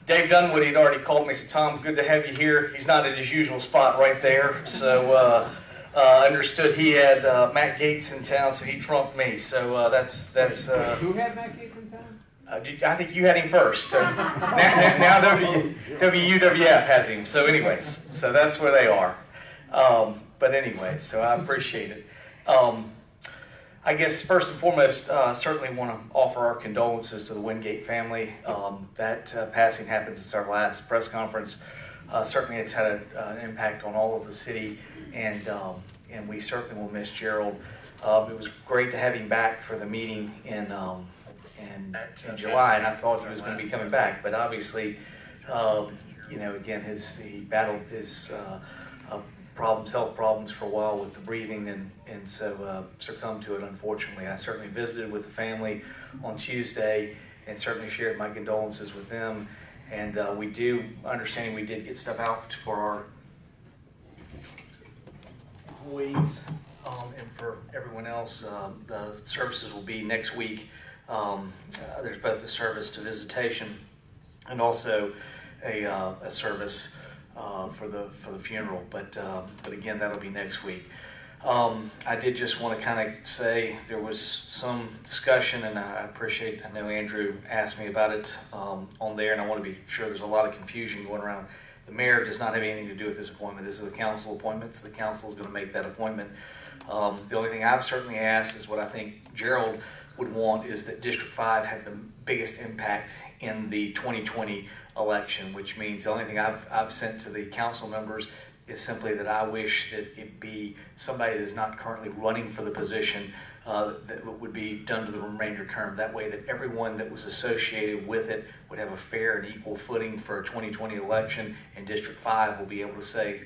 Dave Dunwoody had already called me, said, Tom, good to have you here. He's not at his usual spot right there, so understood he had Matt Gates in town, so he trumped me. So that's. Who had Matt Gates in town? I think you had him first. So now WUWF has him. So anyways, so that's where they are. But anyway, so I appreciate it. I guess first and foremost, certainly want to offer our condolences to the Wingate family. That passing happened since our last press conference. Certainly it's had an impact on all of the city, and we certainly will miss Gerald. It was great to have him back for the meeting in July, and I thought he was going to be coming back, but obviously, again, he battled his health problems for a while with the breathing, and so succumbed to it, unfortunately. I certainly visited with the family on Tuesday and certainly shared my condolences with them. And we did get stuff out for our employees and for everyone else. The services will be next week. There's both a service to visitation and also a service for the funeral, but again, that'll be next week. I did just want to kind of say there was some discussion, and I know Andrew asked me about it on there, and I want to be sure there's a lot of confusion going around. The mayor does not have anything to do with this appointment. This is a council appointment, so the council is going to make that appointment. The only thing I've certainly asked is what I think Gerald would want is that District 5 have the biggest impact in the 2020 election, which means the only thing I've sent to the council members is simply that I wish that it be somebody that is not currently running for the position that would be done to the remainder term. That way that everyone that was associated with it would have a fair and equal footing for a 2020 election, and District 5 will be able to say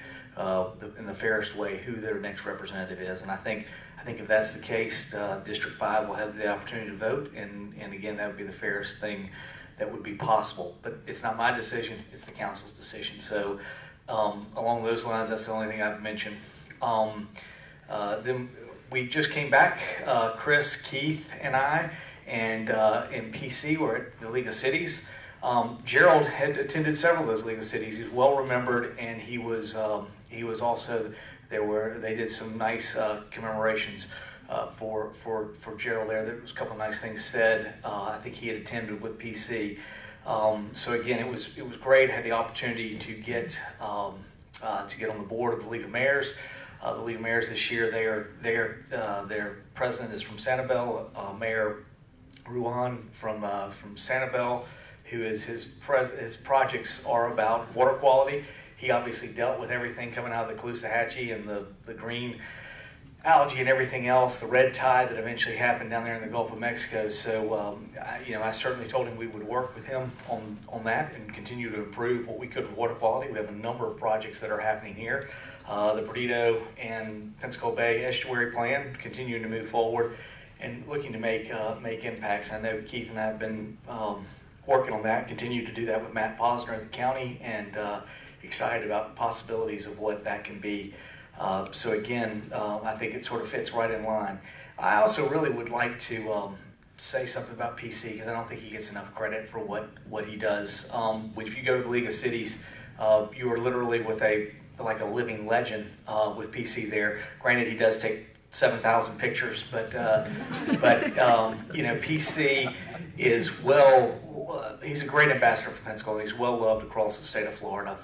in the fairest way who their next representative is. And I think if that's the case, District 5 will have the opportunity to vote, and again, that would be the fairest thing that would be possible. But it's not my decision, it's the council's decision. So along those lines, that's the only thing I've mentioned. Then we just came back, Chris, Keith, and I, and PC were at the League of Cities. Gerald had attended several of those League of Cities. He was well remembered, and he was also they did some nice commemorations for Gerald there. There was a couple of nice things said. I think he had attended with PC. So again, it was great. I had the opportunity to get on the board of the League of Mayors. The League of Mayors this year, their president is from Sanibel, Mayor Ruan from Sanibel, who is his projects are about water quality. He obviously dealt with everything coming out of the Caloosahatchee and the green algae and everything else, the red tide that eventually happened down there in the Gulf of Mexico. So, I certainly told him we would work with him on that and continue to improve what we could with water quality. We have a number of projects that are happening here. The Perdido and Pensacola Bay Estuary Plan continuing to move forward and looking to make impacts. I know Keith and I have been working on that, continue to do that with Matt Posner at the county, and excited about the possibilities of what that can be. So again, I think it sort of fits right in line. I also really would like to say something about PC because I don't think he gets enough credit for what he does. If you go to the League of Cities, you are literally with a living legend with PC there. Granted, he does take 7,000 pictures, but PC is he's a great ambassador for Pensacola. He's well loved across the state of Florida.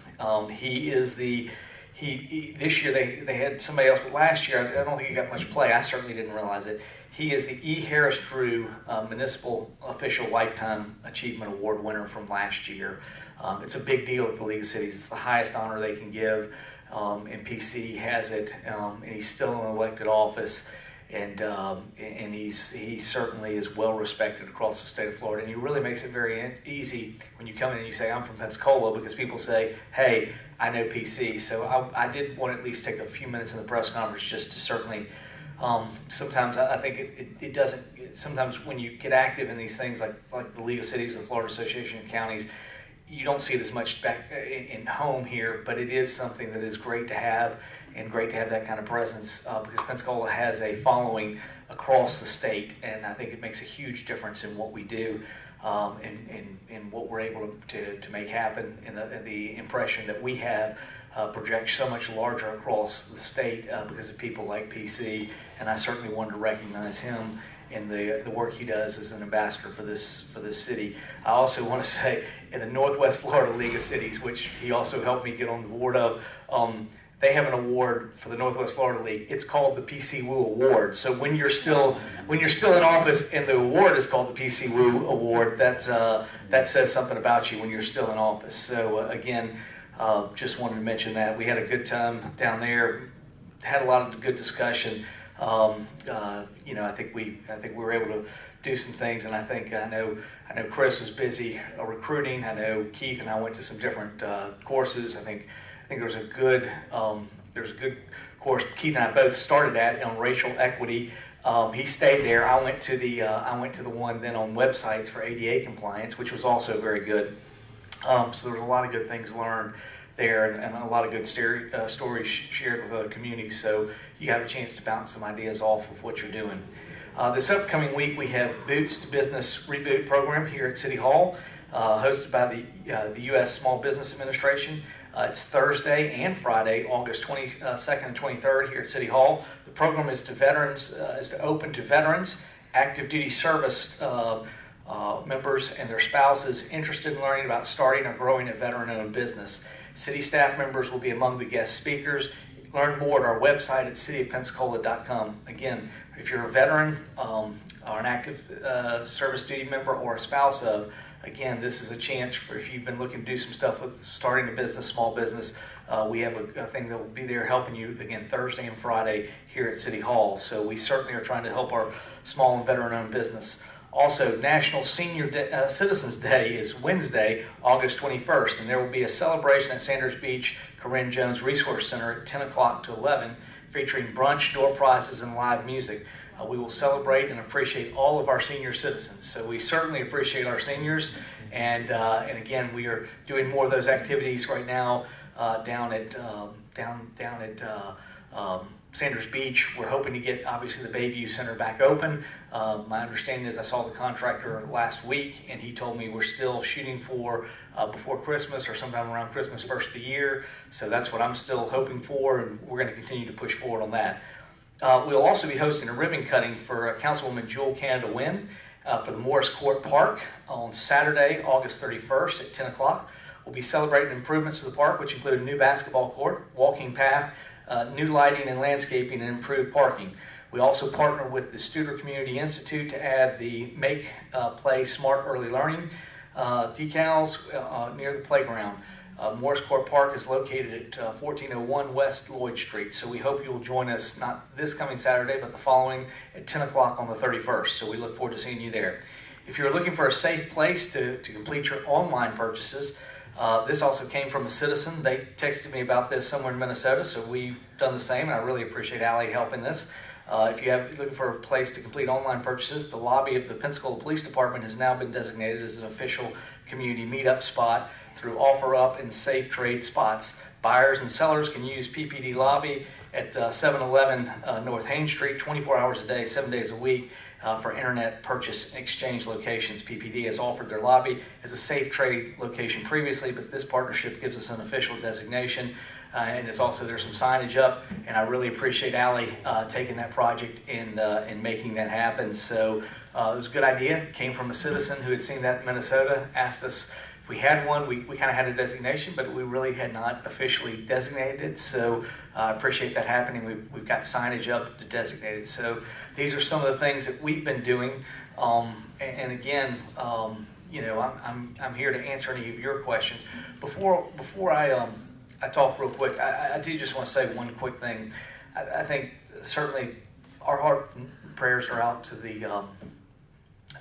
This year they had somebody else, but last year I don't think he got much play. I certainly didn't realize it. He is the E. Harris Drew Municipal Official Lifetime Achievement Award winner from last year. It's a big deal at the League of Cities. It's the highest honor they can give, and PC has it, and he's still in elected office, and he certainly is well respected across the state of Florida. And he really makes it very easy when you come in and you say, I'm from Pensacola, because people say, hey, I know PC. So I did want to at least take a few minutes in the press conference just to certainly, sometimes I think it doesn't, sometimes when you get active in these things like the League of Cities, the Florida Association of Counties, you don't see it as much back in home here, but it is something that is great to have, and great to have that kind of presence because Pensacola has a following across the state, and I think it makes a huge difference in what we do. and what we're able to make happen, and the impression that we have projects so much larger across the state because of people like PC, and I certainly wanted to recognize him and the work he does as an ambassador for this city. I also want to say, in the Northwest Florida League of Cities, which he also helped me get on the board of, they have an award for the Northwest Florida League. It's called the PC Woo Award. So when you're still in office and the award is called the PC Woo Award, that says something about you when you're still in office. So again, just wanted to mention that we had a good time down there, had a lot of good discussion. I think we were able to do some things, and I know Chris was busy recruiting. I know Keith and I went to some different courses. I think there was a good course Keith and I both started at on racial equity. He stayed there. I went to the one then on websites for ADA compliance, which was also very good. So there was a lot of good things learned there, and a lot of good stories shared with other communities. So you have a chance to bounce some ideas off of what you're doing. This upcoming week we have Boots to Business Reboot program here at City Hall, hosted by the U.S. Small Business Administration. It's Thursday and Friday, August 22nd and 23rd here at City Hall. The program is open to veterans, active duty service members, and their spouses interested in learning about starting or growing a veteran-owned business. City staff members will be among the guest speakers. Learn more at our website at cityofpensacola.com. Again, if you're a veteran or an active service duty member or a spouse of, again, this is a chance for, if you've been looking to do some stuff with starting a business, small business, we have a thing that will be there helping you, again, Thursday and Friday here at City Hall. So we certainly are trying to help our small and veteran-owned business. Also, National Senior Citizens Day is Wednesday, August 21st, and there will be a celebration at Sanders Beach Corinne Jones Resource Center at 10 o'clock to 11, featuring brunch, door prizes, and live music. We will celebrate and appreciate all of our senior citizens. So we certainly appreciate our seniors, and again, we are doing more of those activities right now down at Sanders Beach. We're hoping to get, obviously, the Bayview Center back open. My understanding is I saw the contractor last week, and he told me we're still shooting for before Christmas or sometime around Christmas, first of the year. So that's what I'm still hoping for, and we're going to continue to push forward on that. We'll also be hosting a ribbon cutting for Councilwoman Jewel Canada Wynn for the Morris Court Park on Saturday, August 31st at 10 o'clock. We'll be celebrating improvements to the park, which include a new basketball court, walking path, new lighting and landscaping, and improved parking. We also partner with the Studer Community Institute to add the Make Play Smart Early Learning decals near the playground. Morris Court Park is located at 1401 West Lloyd Street, so we hope you'll join us not this coming Saturday, but the following at 10 o'clock on the 31st, so we look forward to seeing you there. If you're looking for a safe place to complete your online purchases, this also came from a citizen. They texted me about this somewhere in Minnesota, so we've done the same, and I really appreciate Allie helping this. If you're looking for a place to complete online purchases, the lobby of the Pensacola Police Department has now been designated as an official community meetup spot through OfferUp and Safe Trade spots. Buyers and sellers can use PPD Lobby at 711 North Haines Street 24 hours a day, 7 days a week for internet purchase and exchange locations. PPD has offered their lobby as a safe trade location previously, but this partnership gives us an official designation. And there's some signage up, and I really appreciate Allie taking that project and making that happen. So it was a good idea. It came from a citizen who had seen that in Minnesota, asked us if we had one. We kind of had a designation, but we really had not officially designated it. So I appreciate that happening. We've got signage up to designate it. So these are some of the things that we've been doing. And again, I'm here to answer any of your questions. Before I talk real quick, I do just want to say one quick thing. I think certainly our heart and prayers are out to the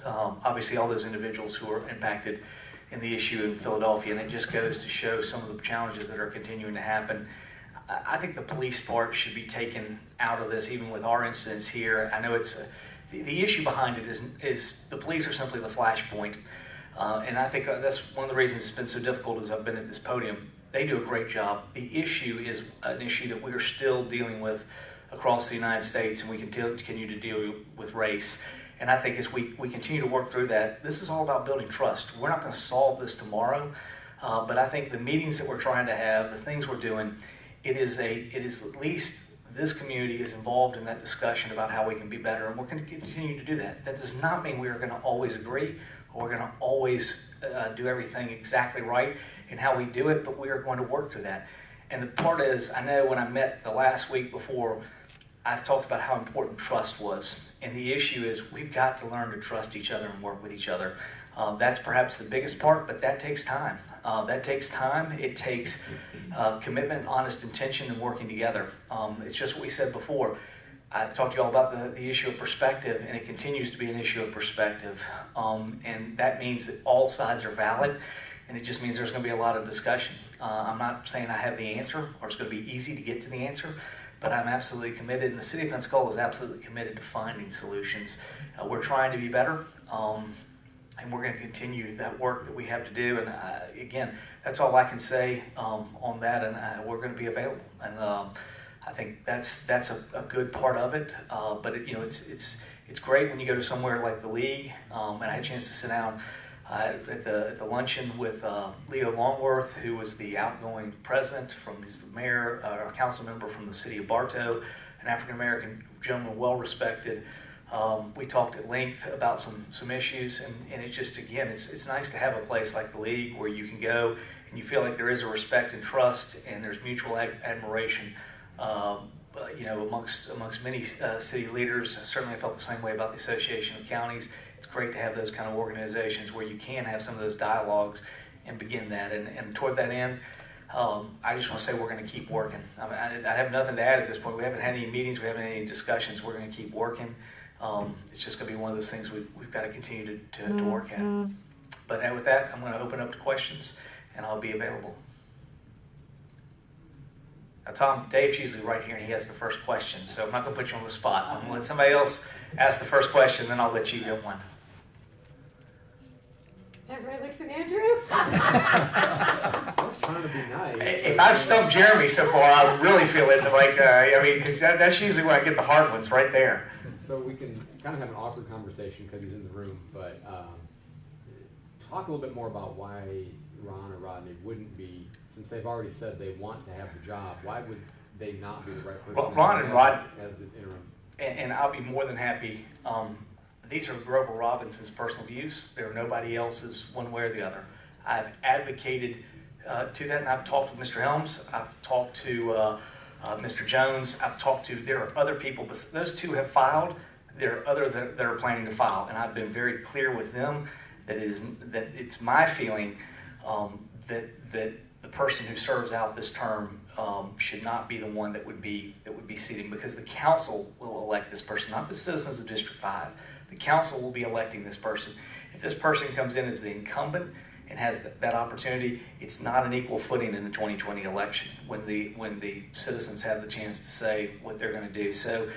obviously all those individuals who are impacted in the issue in Philadelphia, and it just goes to show some of the challenges that are continuing to happen. I think the police part should be taken out of this, even with our incidents here. I know it's the issue behind it is the police are simply the flashpoint, and I think that's one of the reasons it's been so difficult as I've been at this podium. They do a great job. The issue is an issue that we are still dealing with across the United States, and we continue to deal with race. And I think as we continue to work through that, this is all about building trust. We're not going to solve this tomorrow, but I think the meetings that we're trying to have, the things we're doing, it is at least this community is involved in that discussion about how we can be better, and we're going to continue to do that. That does not mean we are going to always agree, or we're going to always do everything exactly right in how we do it, but we are going to work through that. And the part is, I know when I met the last week before, I talked about how important trust was. And the issue is we've got to learn to trust each other and work with each other. That's perhaps the biggest part, but that takes time. That takes time. It takes commitment, honest intention, and working together. It's just what we said before. I talked to you all about the issue of perspective, and it continues to be an issue of perspective. And that means that all sides are valid, and it just means there's going to be a lot of discussion. I'm not saying I have the answer, or it's going to be easy to get to the answer, but I'm absolutely committed, and the City of Pensacola is absolutely committed to finding solutions. We're trying to be better, and we're going to continue that work that we have to do. And again, that's all I can say on that, and we're going to be available. And I think that's a good part of it. But it's great when you go to somewhere like the league, and I had a chance to sit down at the luncheon with Leo Longworth, who was the outgoing president, he's the mayor, or council member from the city of Bartow, an African-American gentleman, well-respected. We talked at length about some issues, and it just, again, it's nice to have a place like the league where you can go and you feel like there is a respect and trust, and there's mutual admiration amongst many city leaders. Certainly I felt the same way about the Association of Counties. It's great to have those kind of organizations where you can have some of those dialogues and begin that. And toward that end, I just want to say we're going to keep working. I have nothing to add at this point. We haven't had any meetings. We haven't had any discussions. We're going to keep working. It's just going to be one of those things we've got to continue to work at. But with that, I'm going to open up to questions, and I'll be available. Now, Tom, Dave's usually right here, and he has the first question, so I'm not going to put you on the spot. I'm going to let somebody else ask the first question, then I'll let you get one. That right, Lex and Andrew? I was trying to be nice. If I've stumped Jeremy so far, I really feel it like, because that's usually when I get the hard ones, right there. So we can kind of have an awkward conversation because he's in the room, but talk a little bit more about why Ron or Rodney wouldn't be, since they've already said they want to have the job, why would they not be the right person Well, Ron and Rod, as the interim? and I'll be more than happy. These are Grover Robinson's personal views. They're nobody else's one way or the other. I've advocated to that, and I've talked with Mr. Helms. I've talked to Mr. Jones. There are other people, but those two have filed. There are others that are planning to file, and I've been very clear with them that it's my feeling that the person who serves out this term should not be the one that would be seating, because the council will elect this person, not the citizens of District 5. The council will be electing this person. If this person comes in as the incumbent and has that opportunity, it's not an equal footing in the 2020 election when the citizens have the chance to say what they're going to do. So,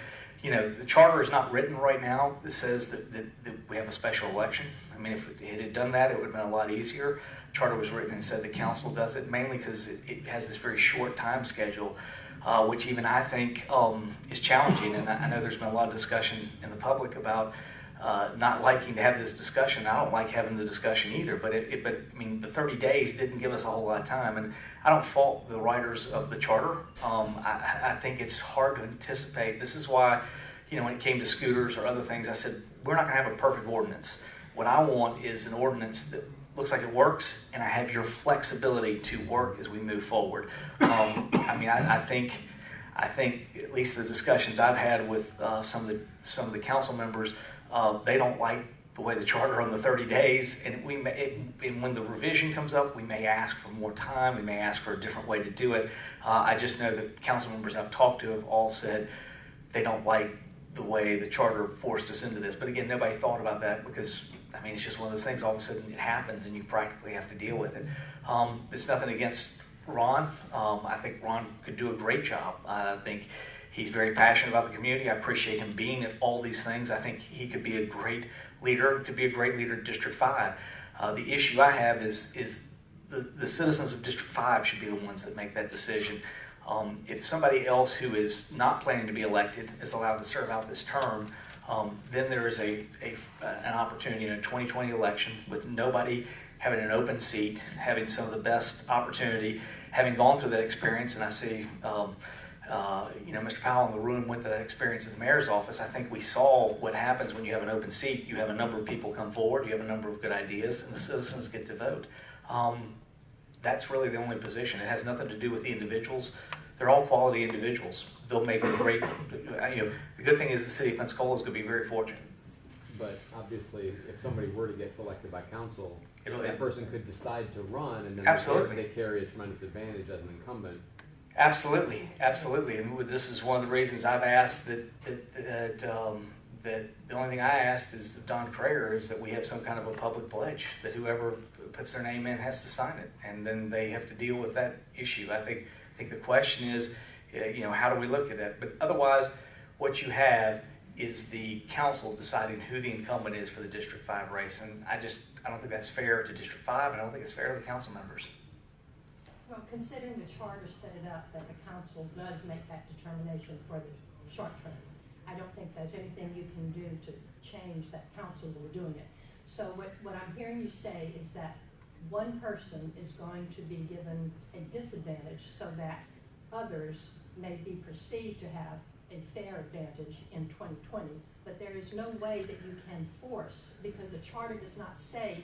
the charter is not written right now that says that we have a special election. I mean, if it had done that, it would have been a lot easier. Charter was written and said the council does it, mainly because it has this very short time schedule, which even I think is challenging. And I know there's been a lot of discussion in the public about not liking to have this discussion. I don't like having the discussion either, but I mean, the 30 days didn't give us a whole lot of time, and I don't fault the writers of the charter. I think it's hard to anticipate. This is why, when it came to scooters or other things, I said, we're not going to have a perfect ordinance. What I want is an ordinance that looks like it works, and I have your flexibility to work as we move forward. I think at least the discussions I've had with some of the council members, they don't like the way the charter on the 30 days, and when the revision comes up, we may ask for more time, we may ask for a different way to do it. I just know that council members I've talked to have all said they don't like the way the charter forced us into this. But again, nobody thought about that because, it's just one of those things, all of a sudden it happens and you practically have to deal with it. It's nothing against Ron. I think Ron could do a great job. I think he's very passionate about the community. I appreciate him being at all these things. I think he could be a great leader, in District 5. The issue I have is the citizens of District 5 should be the ones that make that decision. If somebody else who is not planning to be elected is allowed to serve out this term, then there is an opportunity in a 2020 election with nobody having an open seat, having some of the best opportunity, having gone through that experience. And I see, Mr. Powell in the room went through that experience in the mayor's office. I think we saw what happens when you have an open seat. You have a number of people come forward, you have a number of good ideas, and the citizens get to vote. That's really the only position. It has nothing to do with the individuals. They're all quality individuals. They'll make a great, the good thing is the city of Pensacola is going to be very fortunate. But obviously, if somebody were to get selected by council, that person could decide to run, and then Absolutely. they carry a tremendous advantage as an incumbent. Absolutely, absolutely. And this is one of the reasons I've asked that the only thing I asked is Don Crayer is that we have some kind of a public pledge that whoever puts their name in has to sign it, and then they have to deal with that issue. I think the question is, how do we look at that? But otherwise, what you have is the council deciding who the incumbent is for the District 5 race, and I don't think that's fair to District 5, and I don't think it's fair to the council members. Well, considering the charter set it up that the council does make that determination for the short term, I don't think there's anything you can do to change that council that are doing it. So what I'm hearing you say is that one person is going to be given a disadvantage so that others may be perceived to have a fair advantage in 2020, but there is no way that you can force, because the charter does not say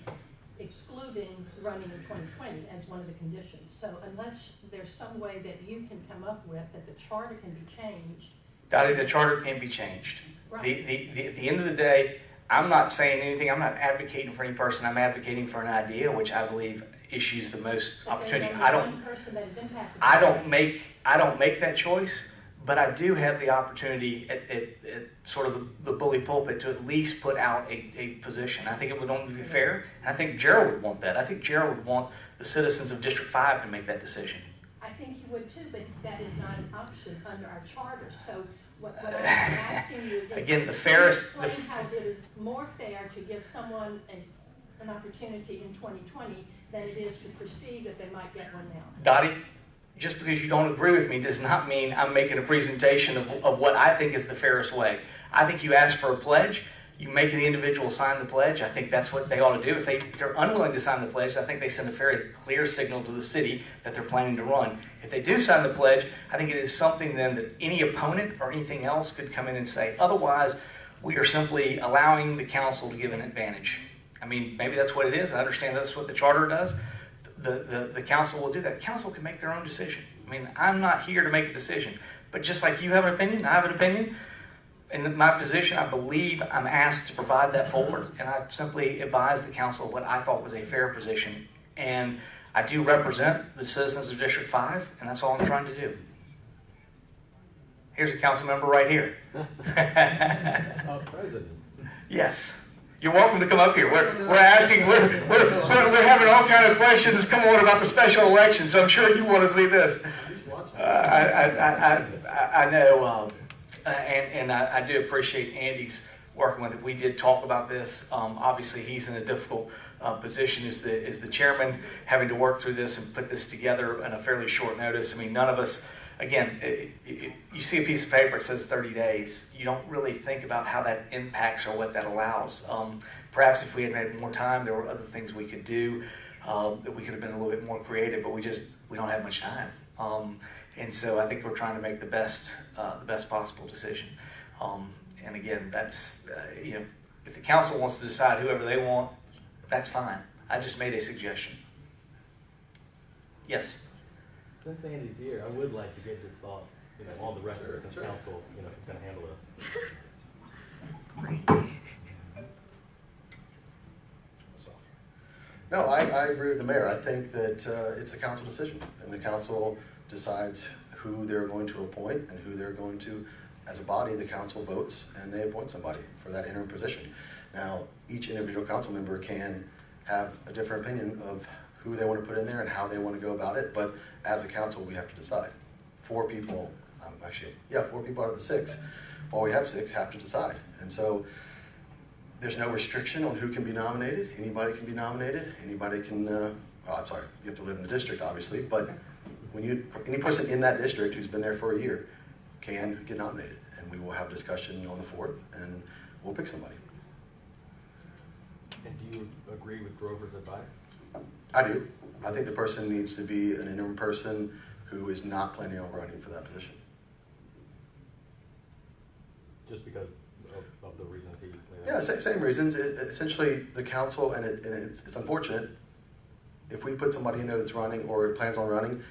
excluding running in 2020 as one of the conditions. So unless there's some way that you can come up with that the charter can be changed. Dottie, the charter can be changed. Right. At the end of the day, I'm not saying anything. I'm not advocating for any person. I'm advocating for an idea which I believe issues the most But opportunity. there's only one person that is impacted. I don't make that choice, but I do have the opportunity at sort of the bully pulpit to at least put out a position. I think it would only be fair, and I think Gerald would want that. I think Gerald would want the citizens of District 5 to make that decision. I think you would too, but that is not an option under our charter. So what I'm asking you is, Again, the fairest. explain how it is more fair to give someone an opportunity in 2020 than it is to perceive that they might get one now. Dottie, just because you don't agree with me does not mean I'm making a presentation of what I think is the fairest way. I think you ask for a pledge, you make the individual sign the pledge. I think that's what they ought to do. If they're unwilling to sign the pledge, I think they send a very clear signal to the city that they're planning to run. If they do sign the pledge, I think it is something then that any opponent or anything else could come in and say. Otherwise, we are simply allowing the council to give an advantage. I mean, maybe that's what it is. I understand that's what the charter does. The council will do that. The council can make their own decision. I mean, I'm not here to make a decision. But just like you have an opinion, I have an opinion. In my position, I believe I'm asked to provide that forward. And I simply advised the council what I thought was a fair position. And I do represent the citizens of District 5, and that's all I'm trying to do. Here's a council member right here. President. Yes. You're welcome to come up here. We're asking, we're having all kind of questions. Come on about the special election, so I'm sure you want to see this. I know, and I do appreciate Andy's working with it. We did talk about this. Obviously, he's in a difficult position as the chairman, having to work through this and put this together in a fairly short notice. I mean, none of us. Again, you see a piece of paper, it says 30 days. You don't really think about how that impacts or what that allows. Perhaps if we had had more time, there were other things we could do that we could have been a little bit more creative, but we don't have much time. And so I think we're trying to make the best possible decision. And again, that's, if the council wants to decide whoever they want, that's fine. I just made a suggestion. Yes? Since Andy's here, I would like to get his thoughts, on the record, since council, is going to handle it. No, I agree with the mayor. I think that it's a council decision, and the council decides who they're going to appoint and who they're going to, as a body, the council votes and they appoint somebody for that interim position. Now, each individual council member can have a different opinion of who they want to put in there and how they want to go about it, but as a council, we have to decide. 4 people, 4 people out of the 6, well, we have 6, have to decide. And so there's no restriction on who can be nominated. Anybody can be nominated. Anybody can, you have to live in the district, obviously, but any person in that district who's been there for a year can get nominated. And we will have discussion on the 4th, and we'll pick somebody. And do you agree with Grover's advice? I do. I think the person needs to be an interim person who is not planning on running for that position. Just because of the reasons he laid Yeah, out? same reasons. Essentially, the council, and it's unfortunate, if we put somebody in there that's running or plans on running,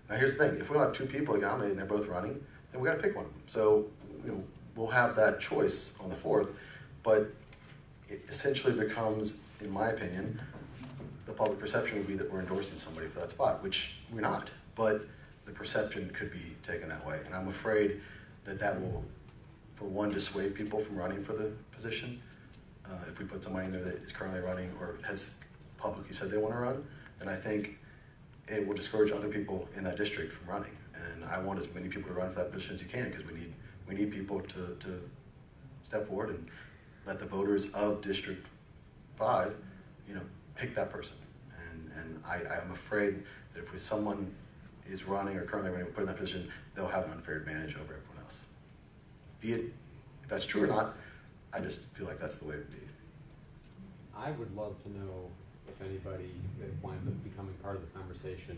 now here's the thing, if we don't have two people nominated and they're both running, then we gotta pick one of them. So, we'll have that choice on the 4th, but it essentially becomes, in my opinion, the public perception would be that we're endorsing somebody for that spot, which we're not, but the perception could be taken that way. And I'm afraid that that will, for one, dissuade people from running for the position. If we put somebody in there that is currently running or has publicly said they want to run, then I think it will discourage other people in that district from running. And I want as many people to run for that position as you can, because we need people to step forward and let the voters of District 5, pick that person. And I'm afraid that if someone is running or currently running, put in that position, they'll have an unfair advantage over everyone else. Be it, if that's true or not, I just feel like that's the way it would be. I would love to know if anybody that winds up becoming part of the conversation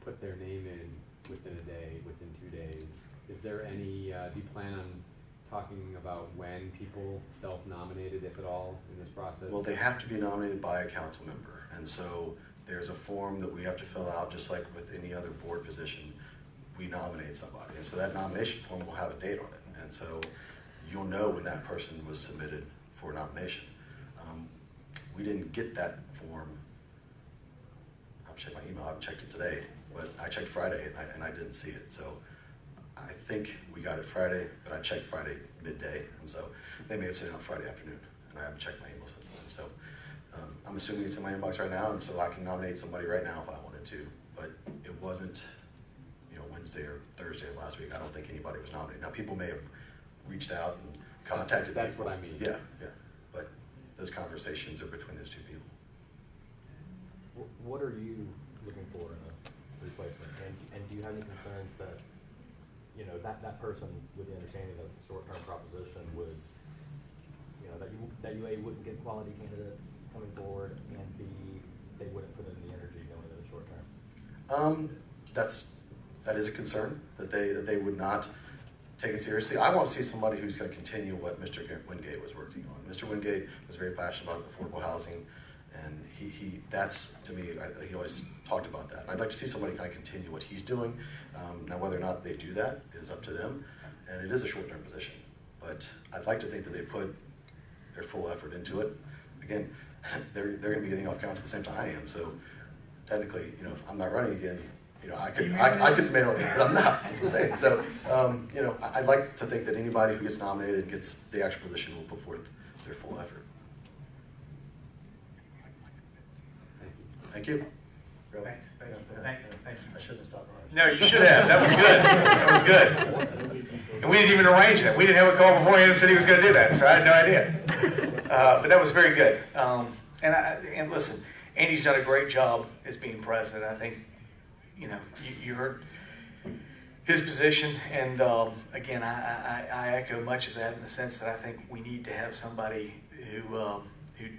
put their name in within a day, within 2 days. Is there any, do you plan on talking about when people self-nominated, if at all, in this process? Well, they have to be nominated by a council member. And so there's a form that we have to fill out, just like with any other board position. We nominate somebody. And so that nomination form will have a date on it. And so you'll know when that person was submitted for nomination. We didn't get that form. I'll check my email. I haven't checked it today, but I checked Friday and I didn't see it. So I think we got it Friday, but I checked Friday midday. And so they may have sent it out Friday afternoon, and I haven't checked my email since then. So I'm assuming it's in my inbox right now, and so I can nominate somebody right now if I wanted to. But it wasn't, Wednesday or Thursday of last week. I don't think anybody was nominated. Now, people may have reached out and contacted me. That's what I mean. Yeah. But those conversations are between those two people. What are you looking for in a replacement? And do you have any concerns that, that person, with the understanding that it's a short-term proposition, would, that you A, wouldn't get quality candidates coming forward, and B, they wouldn't put in the energy knowing that it's short-term? That is a concern, that they would not take it seriously. I want to see somebody who's going to continue what Mr. Wingate was working on. Mr. Wingate was very passionate about affordable housing, and that's, to me, he always talked about that. And I'd like to see somebody kind of continue what he's doing. Now, whether or not they do that is up to them, and it is a short-term position. But I'd like to think that they put their full effort into it. Again, they're going to be getting off council at the same time I am, so technically, if I'm not running again, I could mail it in, but I'm not. That's what I'm saying. So, I'd like to think that anybody who gets nominated and gets the actual position will put forth their full effort. Thank you. Thanks. Thank you. I shouldn't have stopped. No, you should have. That was good. That was good. And we didn't even arrange that. We didn't have a call beforehand and said he was going to do that, so I had no idea. But that was very good. And listen, Andy's done a great job as being president. I think, you heard his position, and again, I echo much of that in the sense that I think we need to have somebody who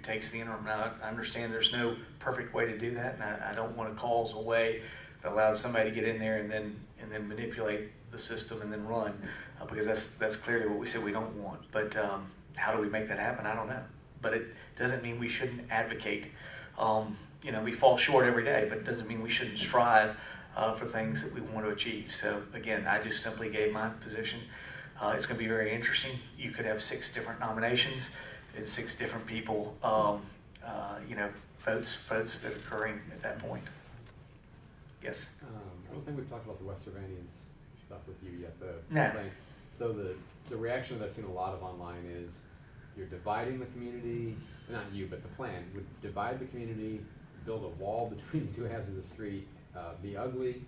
takes the interim. Now, I understand there's no perfect way to do that, and I don't want to cause a way that allows somebody to get in there and then manipulate the system and then run, because that's clearly what we said we don't want. But how do we make that happen? I don't know. But it doesn't mean we shouldn't advocate. We fall short every day, but it doesn't mean we shouldn't strive for things that we want to achieve. So again, I just simply gave my position. It's going to be very interesting. You could have 6 different nominations and 6 different people, votes that are occurring at that point. Yes. I don't think we've talked about the West Sylvanians stuff with you yet. No. So the reaction that I've seen a lot of online is you're dividing the community, not you, but the plan would divide the community, build a wall between the two halves of the street, be ugly,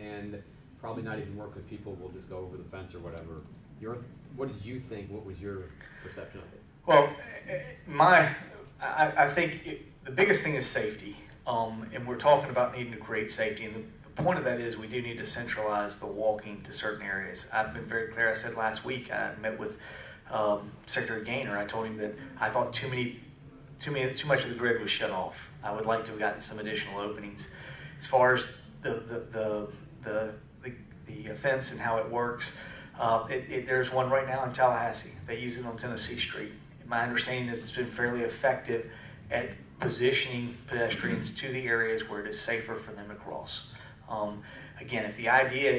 and probably not even work because people will just go over the fence or whatever. What did you think? What was your perception of it? Well, I think the biggest thing is safety, and we're talking about needing to create safety. And the point of that is we do need to centralize the walking to certain areas. I've been very clear. I said last week I met with Secretary Gaynor, I told him that I thought too much of the grid was shut off. I would like to have gotten some additional openings. As far as the fence and how it works, there's one right now in Tallahassee. They use it on Tennessee Street. My understanding is it's been fairly effective at positioning pedestrians to the areas where it is safer for them to cross. Again, if the idea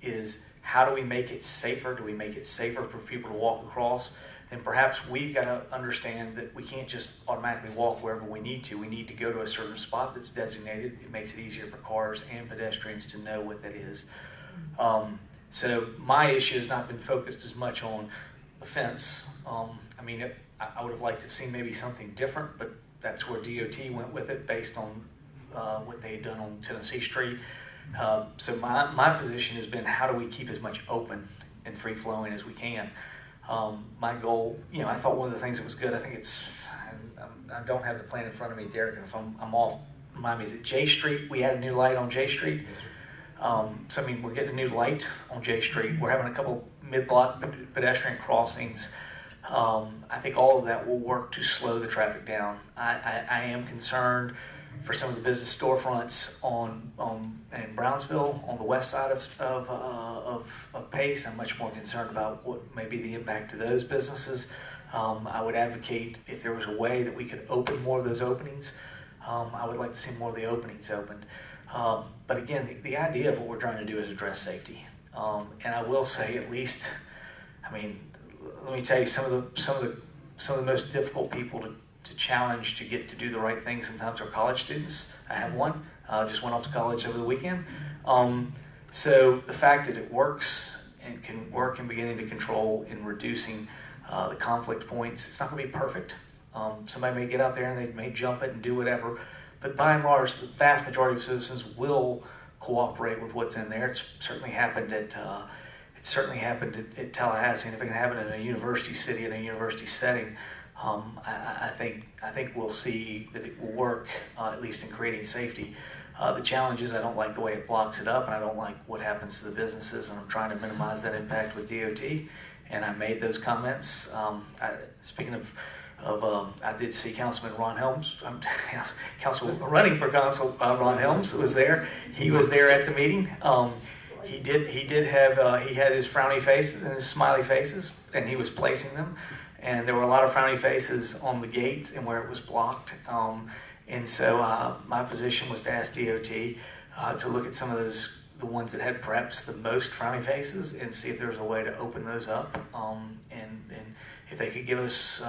is how do we make it safer? Do we make it safer for people to walk across? Then perhaps we've got to understand that we can't just automatically walk wherever we need to. We need to go to a certain spot that's designated. It makes it easier for cars and pedestrians to know what that is. So my issue has not been focused as much on the fence. I mean, I would have liked to have seen maybe something different, but that's where DOT went with it based on what they had done on Tennessee Street. So my position has been, how do we keep as much open and free-flowing as we can? My goal, I thought one of the things that was good, I think I don't have the plan in front of me, Derek, and if I'm off, remind me, is it J Street? We had a new light on J Street. So, I mean, we're getting a new light on J Street. We're having a couple mid-block pedestrian crossings. I think all of that will work to slow the traffic down. I am concerned for some of the business storefronts in Brownsville on the west side of Pace. I'm much more concerned about what may be the impact to those businesses. I would advocate if there was a way that we could open more of those openings. I would like to see more of the openings opened. But again, the idea of what we're trying to do is address safety. And I will say, at least, I mean, let me tell you, some of the most difficult people to challenge to get to do the right thing sometimes are college students. I have one, just went off to college over the weekend. So the fact that it works and can work in beginning to control in reducing the conflict points, it's not going to be perfect. Somebody may get out there and they may jump it and do whatever, but by and large, the vast majority of citizens will cooperate with what's in there. It's certainly happened at Tallahassee, and if it can happen in a university city, in a university setting, I think we'll see that it will work, at least in creating safety. The challenge is I don't like the way it blocks it up, and I don't like what happens to the businesses, and I'm trying to minimize that impact with DOT, and I made those comments. Speaking of I did see Councilman Ron Helms, running for council, Ron Helms was there. He was there at the meeting. He had his frowny faces and his smiley faces, and he was placing them. And there were a lot of frowny faces on the gate and where it was blocked. And so my position was to ask DOT to look at some of the ones that had perhaps the most frowny faces, and see if there was a way to open those up. And if they could give us,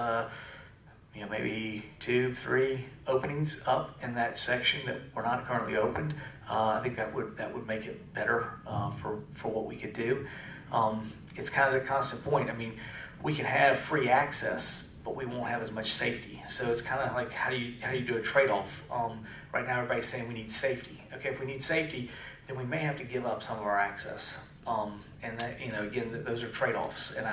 maybe 2-3 openings up in that section that were not currently opened, I think that would make it better for what we could do. It's kind of the constant point. I mean, we can have free access, but we won't have as much safety. So it's kind of like, how do you do a trade-off? Right now, everybody's saying we need safety. Okay, if we need safety, then we may have to give up some of our access. And that, again, those are trade-offs. And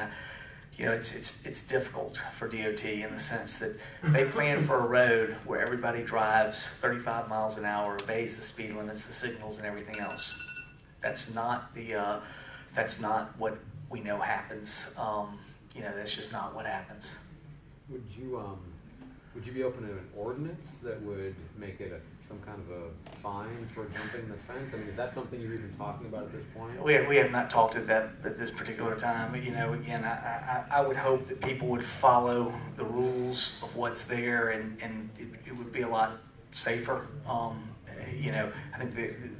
it's difficult for DOT in the sense that they plan for a road where everybody drives 35 miles an hour, obeys the speed limits, the signals, and everything else. That's not what we know happens. That's just not what happens. Would you be open to an ordinance that would make it some kind of a fine for jumping the fence? I mean, is that something you're even talking about at this point? We have not talked at that at this particular time. But, again, I would hope that people would follow the rules of what's there, and it would be a lot safer. I think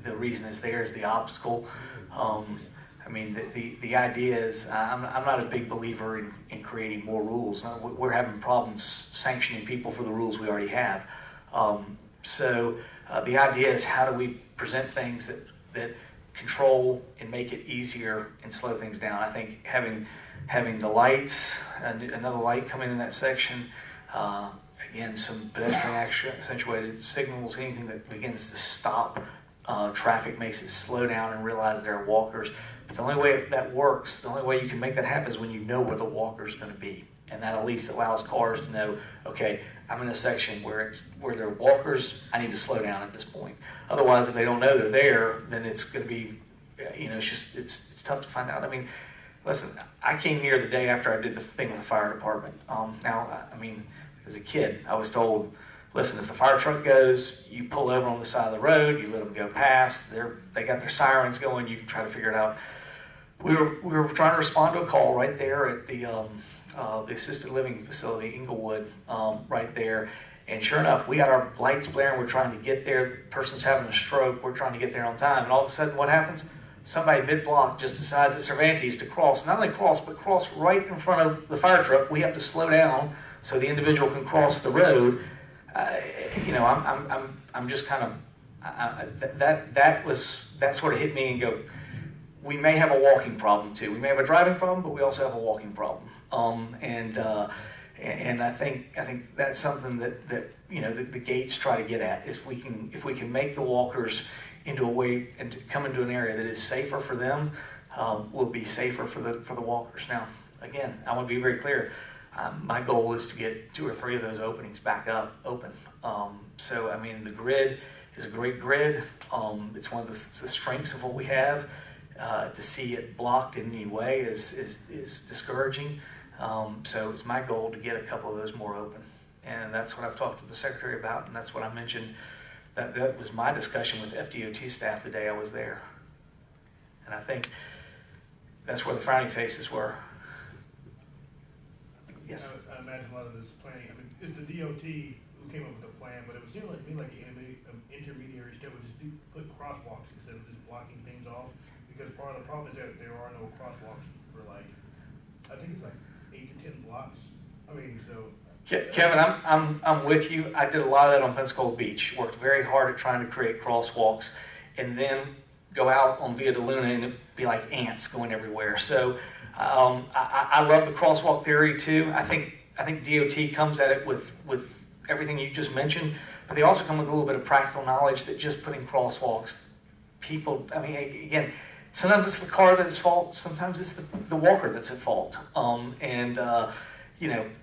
the reason it's there is the obstacle. I mean, the idea is, I'm not a big believer in creating more rules. We're having problems sanctioning people for the rules we already have. So the idea is, how do we present things that control and make it easier and slow things down? I think having the lights, another light coming in that section, again, some pedestrian accentuated signals, anything that begins to stop traffic, makes it slow down and realize there are walkers. But the only way that works, the only way you can make that happen is when you know where the walker's going to be. And that at least allows cars to know, okay, I'm in a section where there are walkers, I need to slow down at this point. Otherwise, if they don't know they're there, then it's going to be, it's tough to find out. I mean, Listen, I came here the day after I did the thing with the fire department. Now, I mean, as a kid, I was told, listen, if the fire truck goes, you pull over on the side of the road, you let them go past. They got their sirens going. You try to figure it out. We were trying to respond to a call right there at the assisted living facility, Inglewood, right there. And sure enough, we got our lights blaring. We're trying to get there. The person's having a stroke. We're trying to get there on time. And all of a sudden, what happens? Somebody mid-block just decides at Cervantes to cross. Not only cross, but cross right in front of the fire truck. We have to slow down so the individual can cross the road. I'm just kind of that sort of hit me and go. We may have a walking problem too. We may have a driving problem, but we also have a walking problem. And I think that's something that the gates try to get at. If we can make the walkers into a way and come into an area that is safer for them, will be safer for the walkers. Now, again, I want to be very clear. My goal is to get 2 or 3 of those openings back open. So I mean, the grid is a great grid. It's one of the strengths of what we have. To see it blocked in any way is discouraging. So it's my goal to get a couple of those more open. And that's what I've talked with the secretary about, and that's what I mentioned. That was my discussion with FDOT staff the day I was there. And I think that's where the frowny faces were. Yes? I imagine a lot of this planning, I mean, it's the DOT who came up with the plan, but it would seem like to me like an intermediary step would just put crosswalks instead of just blocking things off. Because part of the problem is that there are no crosswalks for I think it's 8 to 10 blocks. I mean, so. Kevin, I'm with you. I did a lot of that on Pensacola Beach. Worked very hard at trying to create crosswalks, and then go out on Via de Luna and it'd be like ants going everywhere. So I love the crosswalk theory too. I think DOT comes at it with everything you just mentioned, but they also come with a little bit of practical knowledge that just putting crosswalks, people. I mean, again. Sometimes it's the car that's at fault. Sometimes it's the walker that's at fault.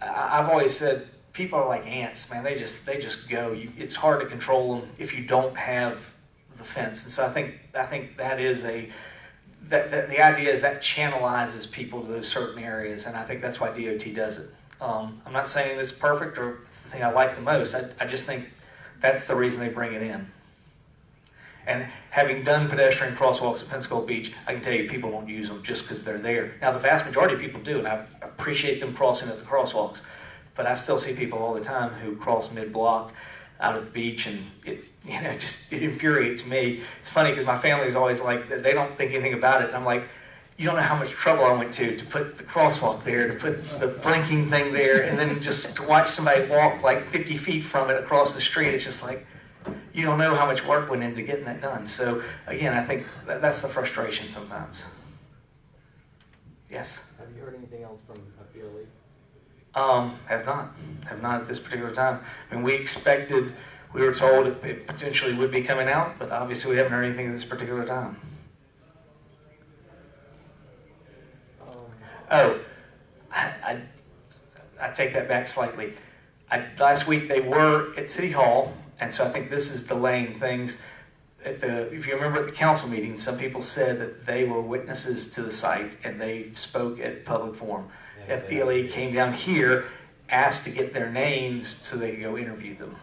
I've always said people are like ants, man. They just go. It's hard to control them if you don't have the fence. And so I think that is the idea is that channelizes people to those certain areas, and I think that's why DOT does it. I'm not saying it's perfect or it's the thing I like the most. I just think that's the reason they bring it in. And having done pedestrian crosswalks at Pensacola Beach, I can tell you people don't use them just because they're there. Now, the vast majority of people do, and I appreciate them crossing at the crosswalks. But I still see people all the time who cross mid-block out at the beach, and it infuriates me. It's funny because my family is always like, they don't think anything about it. And I'm like, you don't know how much trouble I went to put the crosswalk there, to put the blinking thing there, and then just to watch somebody walk 50 feet from it across the street. It's just like, you don't know how much work went into getting that done. So again, I think that's the frustration sometimes. Yes? Have you heard anything else from FDLE? Have not at this particular time. I mean, we were told it potentially would be coming out, but obviously we haven't heard anything at this particular time. I take that back slightly. Last week they were at City Hall, and so I think this is delaying things. If you remember at the council meeting, some people said that they were witnesses to the site and they spoke at public forum. Yeah, FDLE came down here, asked to get their names so they could go interview them.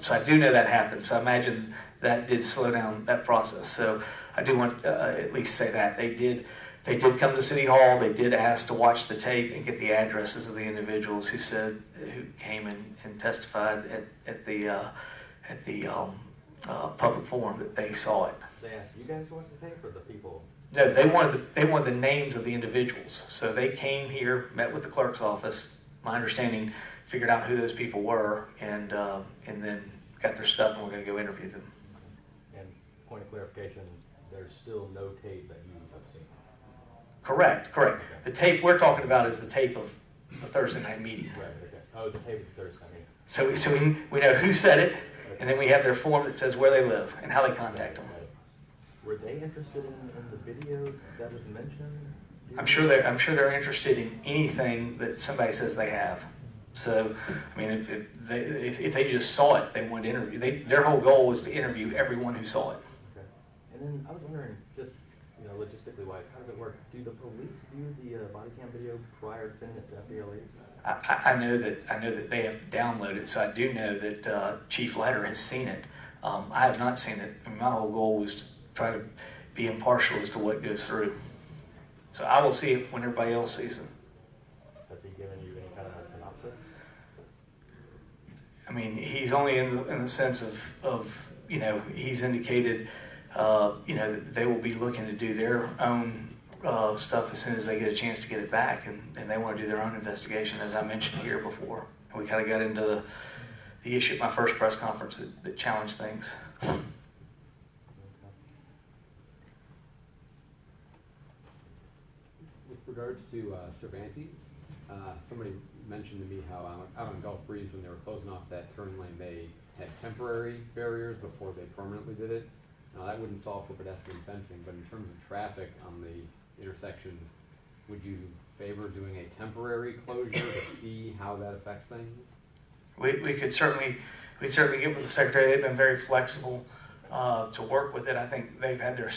So I do know that happened. So I imagine that did slow down that process. So I do want at least say that they did come to City Hall. They did ask to watch the tape and get the addresses of the individuals who came and testified at the public forum that they saw it. They asked you guys to watch the tape, or the people? No, they wanted the names of the individuals. So they came here, met with the clerk's office. My understanding, figured out who those people were, and then got their stuff, and we're going to go interview them. And point of clarification, there's still no tape that you have seen. Correct. The tape we're talking about is the tape of the Thursday night meeting. Right. Okay. Oh, the tape is Thursday. So we know who said it, and then we have their form that says where they live and how they contact them. Were they interested in the video that was mentioned? I'm sure they're interested in anything that somebody says they have. So, I mean, if they just saw it, they wanted to interview. Their whole goal was to interview everyone who saw it. Okay. And then I was wondering, just you know, logistically wise, how does it work? Do the police view the body cam video prior to sending it to FDLE? I know that they have downloaded it, so I do know that Chief Leiter has seen it. I have not seen it. I mean, my whole goal was to try to be impartial as to what goes through. So I will see it when everybody else sees it. Has he given you any kind of synopsis? I mean, he's only in the sense of you know, he's indicated you know, that they will be looking to do their own stuff as soon as they get a chance to get it back, and they want to do their own investigation, as I mentioned here before. And we kind of got into the issue at my first press conference that challenged things. Okay. With regards to Cervantes, somebody mentioned to me how out on Gulf Breeze, when they were closing off that turn lane, they had temporary barriers before they permanently did it. Now, that wouldn't solve for pedestrian fencing, but in terms of traffic on the intersections, would you favor doing a temporary closure to see how that affects things? We'd certainly get with the secretary. They've been very flexible to work with it. I think they've had their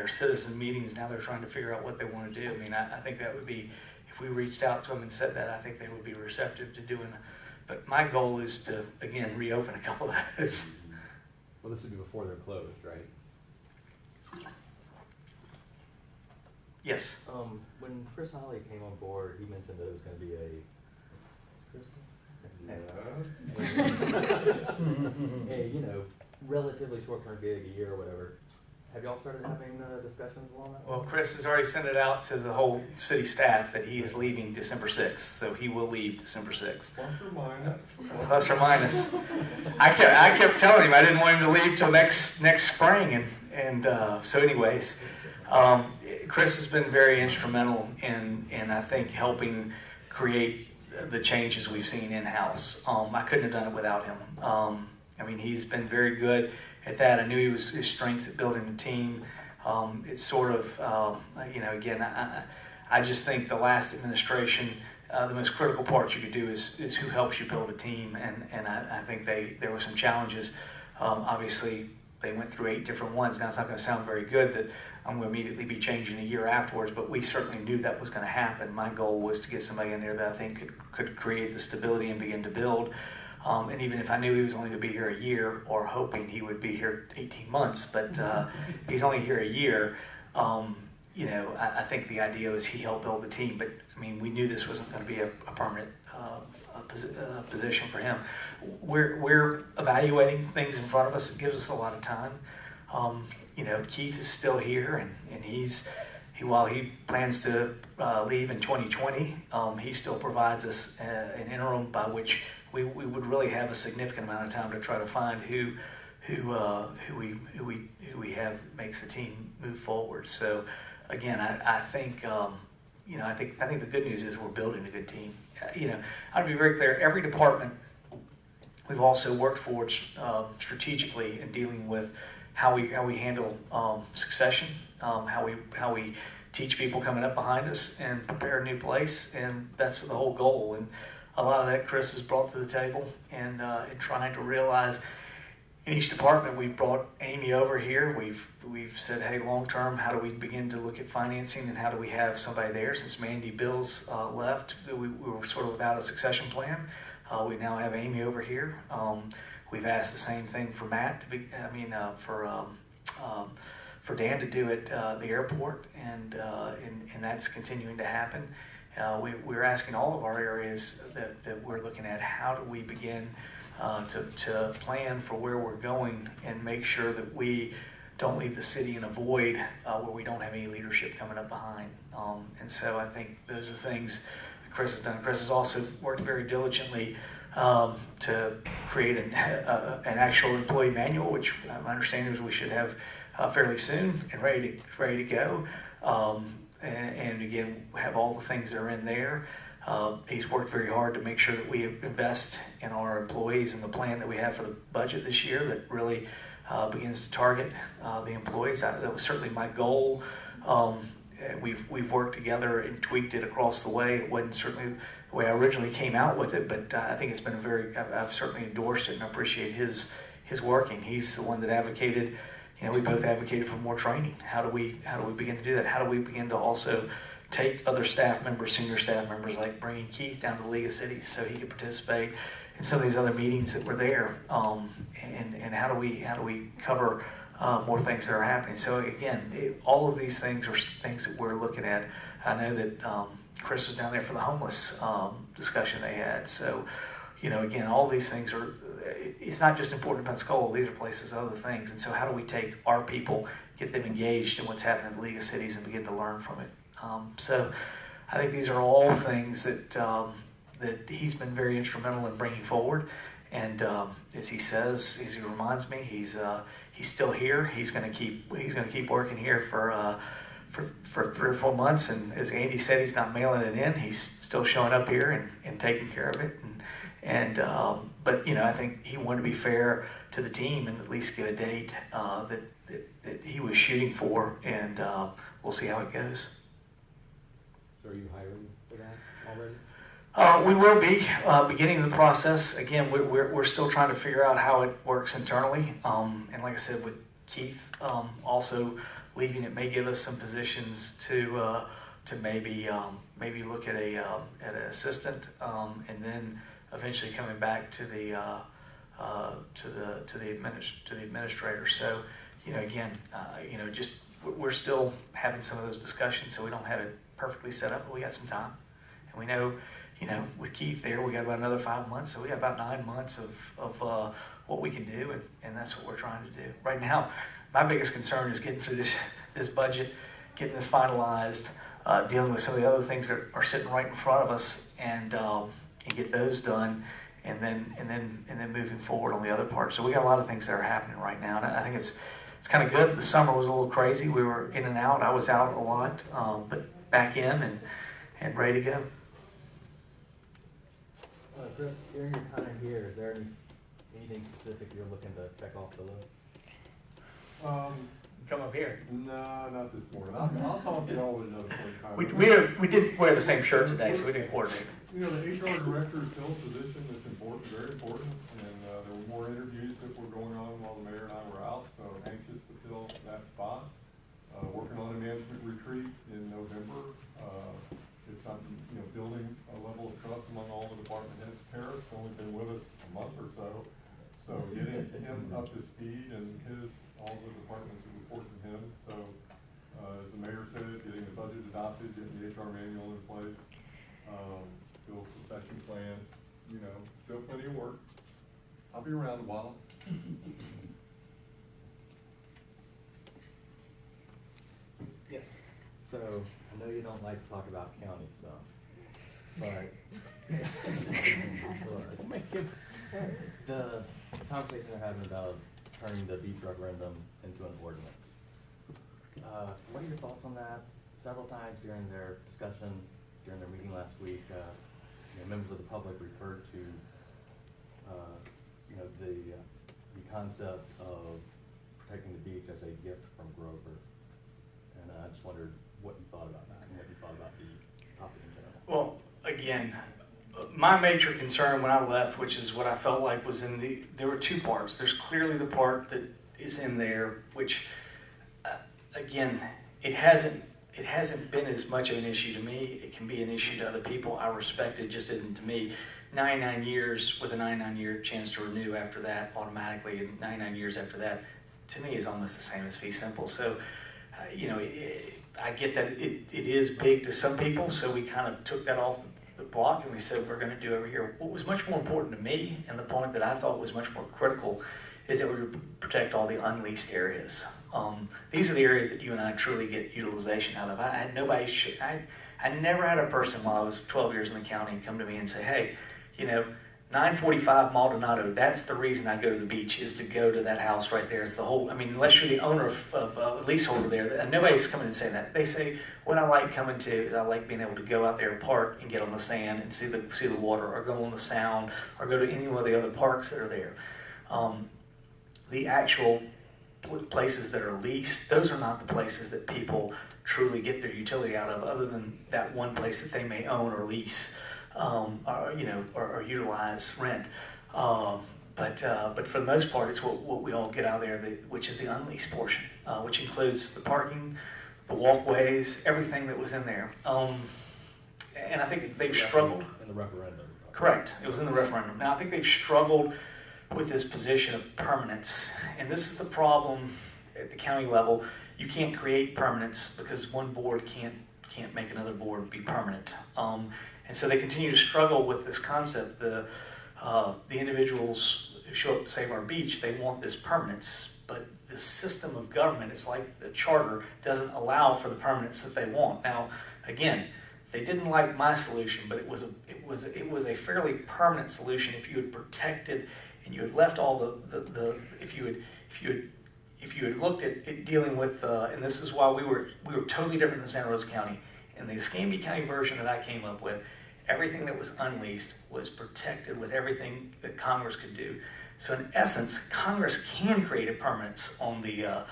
citizen meetings. Now they're trying to figure out what they want to do. I mean, I think that would be, if we reached out to them and said that, I think they would be receptive to doing it. But my goal is to, again, reopen a couple of those. Well, this would be before they're closed, right? Yes. When Chris Holly came on board, he mentioned that it was going to be a, you know, relatively short-term gig, a year or whatever. Have y'all started having discussions along that? Well, Chris has already sent it out to the whole city staff that he is leaving December 6th, so he will leave December 6th. Plus or minus. Plus or minus. I kept telling him I didn't want him to leave till next spring, and so anyways, Chris has been very instrumental in I think helping create the changes we've seen in-house. I couldn't have done it without him. I mean, he's been very good at that. I knew his strengths at building a team. It's sort of, you know, again, I just think the last administration, the most critical part you could do is who helps you build a team, and I think there were some challenges. Obviously, they went through 8 different ones. Now, it's not going to sound very good that I'm going to immediately be changing a year afterwards, but we certainly knew that was going to happen. My goal was to get somebody in there that I think could create the stability and begin to build. And even if I knew he was only going to be here a year, or hoping he would be here 18 months, but if he's only here a year, you know, I think the idea was he helped build the team. But I mean, we knew this wasn't going to be a permanent position for him. We're evaluating things in front of us. It gives us a lot of time. You know, Keith is still here, and while he plans to leave in 2020, he still provides us an interim by which we would really have a significant amount of time to try to find who we have makes the team move forward. So again, I think you know, I think the good news is we're building a good team. You know, I'd be very clear. Every department we've also worked forward strategically in dealing with how we handle succession, how we teach people coming up behind us and prepare a new place, and that's the whole goal. And a lot of that Chris has brought to the table, and in trying to realize in each department, we've brought Amy over here. We've said, hey, long term, how do we begin to look at financing, and how do we have somebody there? Since Mandy Bills left, we were sort of without a succession plan. We now have Amy over here. We've asked the same thing for Matt for Dan to do at the airport, and that's continuing to happen. We're asking all of our areas that we're looking at, how do we begin to plan for where we're going and make sure that we don't leave the city in a void where we don't have any leadership coming up behind. And so I think those are things that Chris has done. Chris has also worked very diligently to create an actual employee manual, which my understanding is we should have fairly soon and ready to go. And again, have all the things that are in there. He's worked very hard to make sure that we invest in our employees and the plan that we have for the budget this year that really begins to target the employees. That was certainly my goal. We've worked together and tweaked it across the way. It wasn't certainly the way I originally came out with it, but I think it's been I've certainly endorsed it and appreciate his working. He's the one that advocated we both advocated for more training. How do we begin to do that? How do we begin to also take other staff members, senior staff members, like bringing Keith down to the League of Cities so he could participate in some of these other meetings that were there, and how do we cover more things that are happening. So again, all of these things are things that we're looking at. I know that Chris was down there for the homeless discussion they had. So, again, all these things are, it's not just important to Pensacola, these are places, other things. And so how do we take our people, get them engaged in what's happening in the League of Cities and begin to learn from it? So I think these are all things that that he's been very instrumental in bringing forward. And as he says, as he reminds me, he's still here. He's going to keep working here for 3 or 4 months. And as Andy said, he's not mailing it in. He's still showing up here and taking care of it. But I think he wanted to be fair to the team and at least get a date that he was shooting for, and we'll see how it goes. So are you hiring for that already? We will be beginning the process. Again, we're still trying to figure out how it works internally. And like I said, with Keith also leaving, it may give us some positions to maybe look at an assistant, and then eventually coming back to the administrator. So again, just we're still having some of those discussions, so we don't have it perfectly set up, but we got some time, and we know. With Keith there, we got about another 5 months, so we got about 9 months of what we can do, and that's what we're trying to do. Right now, my biggest concern is getting through this budget, getting this finalized, dealing with some of the other things that are sitting right in front of us, and get those done, and then moving forward on the other part. So we got a lot of things that are happening right now, and I think it's kind of good. The summer was a little crazy. We were in and out. I was out a lot, but back in and ready to go. Chris, during your time here, is there anything specific you're looking to check off the list? Come up here. No, not this morning. I'll talk to y'all at another point in time. We did wear the same shirt today, so we didn't coordinate. The HR director is still a position that's important, very important, and there were more interviews that were going on while the mayor and I were out, so anxious to fill that spot. Working on a management retreat in November. It's something, building a level of trust among all the department heads. Terrace only been with us a month or so, so getting him up to speed and all the departments that report to him. So, as the mayor said, getting the budget adopted, getting the HR manual in place, build succession plan, still plenty of work. I'll be around a while. Yes. So, I know you don't like to talk about county stuff, but the conversation they're having about turning the beach referendum into an ordinance. What are your thoughts on that? Several times during their discussion, during their meeting last week, members of the public referred to, the concept of protecting the beach as a gift from Grover. And I just wondered what you thought about that and what you thought about the topic in general. Well, again, my major concern when I left, which is what I felt like was there were 2 parts. There's clearly the part that is in there, which, again, it hasn't been as much of an issue to me. It can be an issue to other people. I respect it, just isn't to me. 99 years with a 99-year chance to renew after that automatically, and 99 years after that, to me is almost the same as fee simple. So, I get that it is big to some people, so we kind of took that off the block and we said we're going to do over here. What was much more important to me, and the point that I thought was much more critical, is that we would protect all the unleased areas. These are the areas that you and I truly get utilization out of. I never had a person while I was 12 years in the county come to me and say, hey, 945 Maldonado, that's the reason I go to the beach, is to go to that house right there. It's the whole, unless you're the owner of a leaseholder there, and nobody's coming and saying that. They say, what I like coming to is I like being able to go out there and park and get on the sand and see the water, or go on the Sound, or go to any one of the other parks that are there. The actual places that are leased, those are not the places that people truly get their utility out of, other than that one place that they may own or lease. Or utilize, rent. But for the most part, it's what we all get out of there, which is the unleased portion, which includes the parking, the walkways, everything that was in there. And I think they've struggled. In the referendum. Correct. It was in the referendum. Now, I think they've struggled with this position of permanence. And this is the problem at the county level. You can't create permanence because one board can't make another board be permanent. And so they continue to struggle with this concept. The individuals who show up to Save Our Beach, they want this permanence. But the system of government, it's like the charter, doesn't allow for the permanence that they want. Now, again, they didn't like my solution, but it was a fairly permanent solution if you had protected and you had left all if you had looked at it dealing with and this is why we were totally different than Santa Rosa County. In the Escambia County version that I came up with, everything that was unleased was protected with everything that Congress could do. So in essence, Congress can create a permanence on the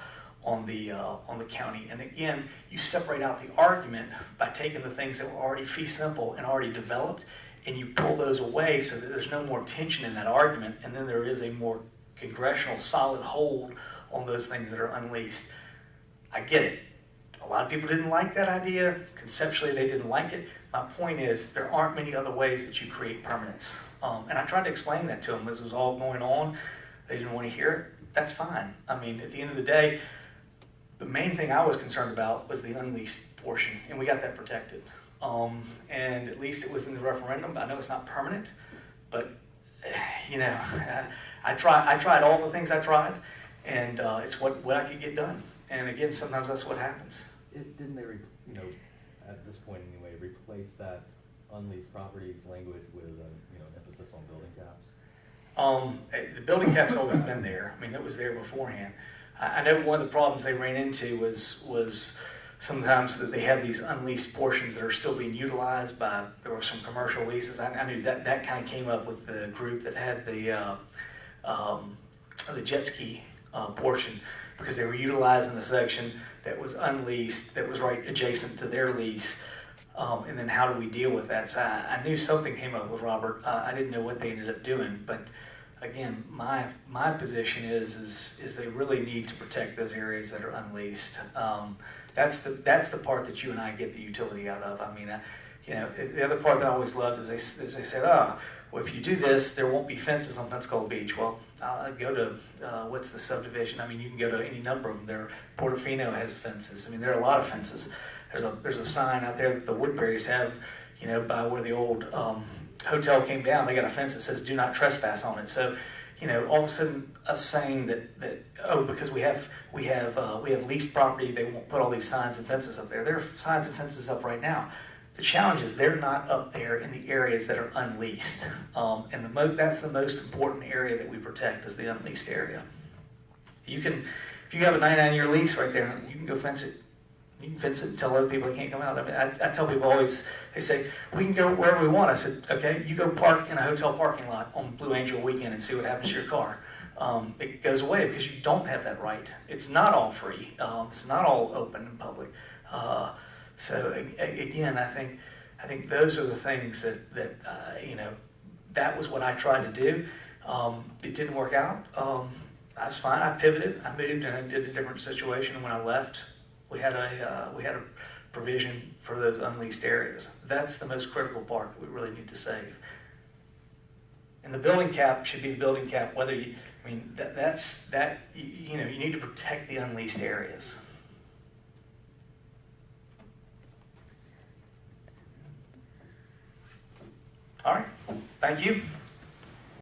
county. And again, you separate out the argument by taking the things that were already fee simple and already developed, and you pull those away so that there's no more tension in that argument, and then there is a more congressional solid hold on those things that are unleased. I get it. A lot of people didn't like that idea. Conceptually, they didn't like it. My point is, there aren't many other ways that you create permanence. And I tried to explain that to them as it was all going on. They didn't want to hear it. That's fine. I mean, at the end of the day, the main thing I was concerned about was the unleased portion, and we got that protected. And at least it was in the referendum. I know it's not permanent, but you know, I tried all the things I tried, and it's what I could get done. And again, sometimes that's what happens. Didn't they, at this point anyway, replace that unleased properties language with emphasis on building caps? The building cap's always been there. I mean, that was there beforehand. I know one of the problems they ran into was sometimes that they have these unleased portions that are still being utilized by, there were some commercial leases. I knew that kind of came up with the group that had the jet ski portion, because they were utilizing the section that was unleased, that was right adjacent to their lease. And then how do we deal with that? So I knew something came up with Robert. I didn't know what they ended up doing, but again, my position is they really need to protect those areas that are unleased. That's the part that you and I get the utility out of. I mean, the other part that I always loved is they said, well, if you do this, there won't be fences on Pensacola Beach. Well, I'll go to what's the subdivision? I mean, you can go to any number of them. Portofino has fences. I mean, there are a lot of fences. There's a sign out there that the Woodburys have, by where the old hotel came down. They got a fence that says "Do not trespass" on it. So, all of a sudden, us saying that because we have leased property, they won't put all these signs and fences up there. There are signs and fences up right now. The challenge is they're not up there in the areas that are unleased, and that's the most important area that we protect is the unleased area. If you have a 99-year lease right there, you can go fence it. You can fence it and tell other people they can't come out. I mean, I tell people always, they say, we can go wherever we want. I said, okay, you go park in a hotel parking lot on Blue Angel weekend and see what happens to your car. It goes away because you don't have that right. It's not all free. It's not all open and public. So again, I think those are the things that was what I tried to do. It didn't work out. I was fine. I pivoted. I moved and I did a different situation. And when I left, we had a provision for those unleased areas. That's the most critical part that we really need to save. And the building cap should be the building cap. You need to protect the unleased areas. All right. Thank you.